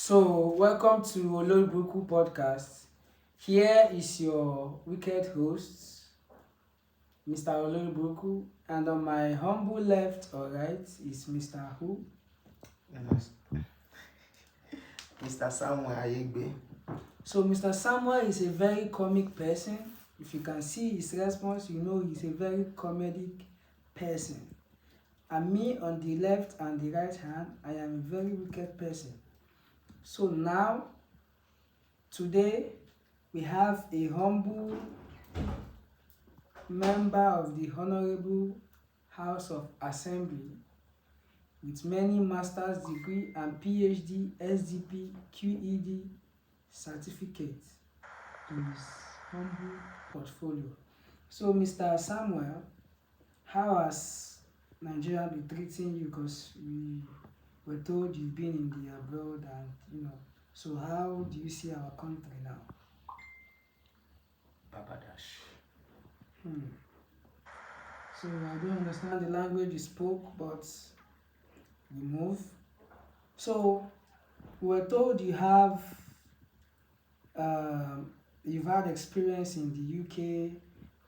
So, welcome to Oloribuku podcast. Here is your wicked host, Mr. Oloribuku, and on my humble left or right is Mr. Who. Yes. Mr. Samuel Ayegbe. So, Mr. Samuel is a very comic person. If you can see his response, you know he's a very comedic person. And me on the left and the right hand, I am a very wicked person. So now, today, we have a humble member of the Honorable House of Assembly with many master's degree and PhD, SDP, QED certificates in his humble portfolio. So, Mr. Samuel, how has Nigeria been treating you? Because we were told you've been in the abroad and. So how do you see our country now? Babadash. So I don't understand the language you spoke, but we move. So we were told you've had experience in the UK,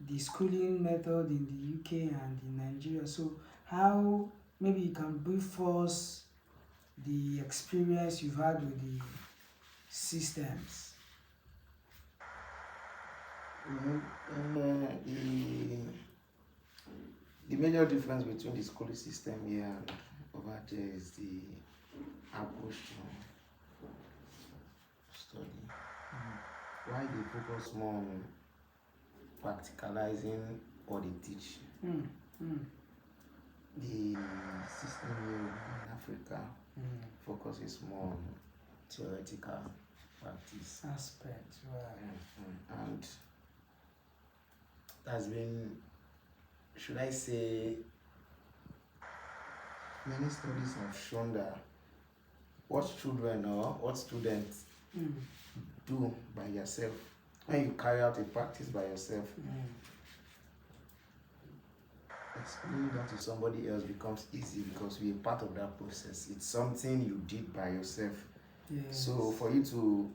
the schooling method in the UK and in Nigeria. So how maybe you can brief us the experience you've had with the systems. The major difference between the schooling system here and over there is the approach to study. Why they focus more on practicalizing what they teach. The system here in Africa focuses more on theoretical practice Aspect, right. and that's been, should I say, many studies have shown that what children or what students do by yourself, when you carry out a practice by yourself, explaining that to somebody else becomes easy because you're part of that process. It's something you did by yourself. Yes. So for you to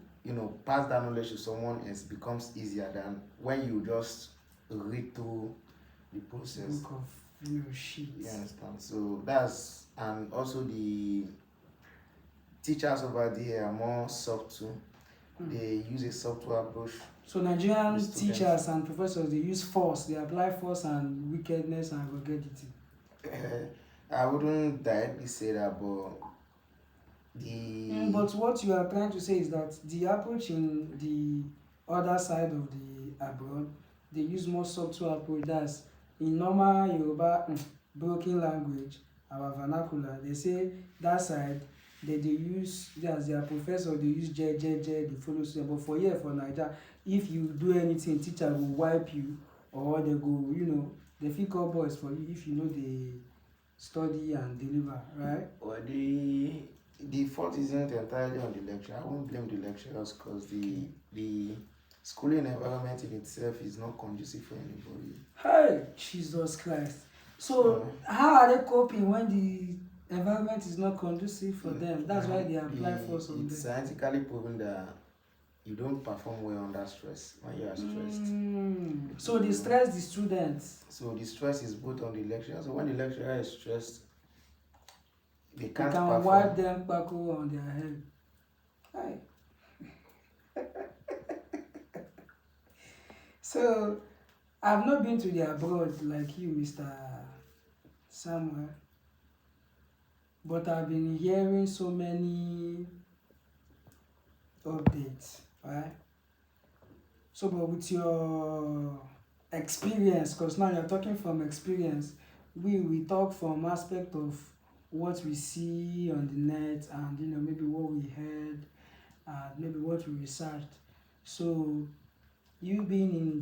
pass that knowledge to someone else becomes easier than when you just read through the process. Book of sheets. You understand? So that's, and also the teachers over there are more subtle. They use a subtle approach. So Nigerian teachers and professors, they use force, they apply force and wickedness and vulgarity. I wouldn't directly say that, but but what you are trying to say is that the approach in the other side of the abroad, they use more subtle approach. That's in normal Yoruba broken language, our vernacular. They say that side they use, as their professor, they use they follow suit. But for Naija, if you do anything, teacher will wipe you, or they go, they feel call boys for you if they study and deliver, right? Or the fault isn't entirely on the lecturer. I won't blame the lecturers because the schooling environment in itself is not conducive for anybody. Hey, Jesus Christ. So how are they coping when the environment is not conducive for them? That's why they apply force on them. It's scientifically proven that you don't perform well under stress when you are stressed. So they stress the students. So the stress is both on the lecturer. So when the lecturer is stressed, they can perform. Wipe them kpako on their head. Hi. So I've not been to the abroad like you, Mr. Samuel, but I've been hearing so many updates, right? So, but with your experience, because now you're talking from experience, we talk from aspect of what we see on the net and maybe what we heard and maybe what we researched. So you being in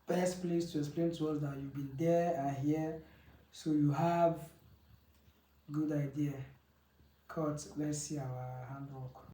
the best place to explain to us that you've been there and here, so you have good idea. Cut, let's see our handwork.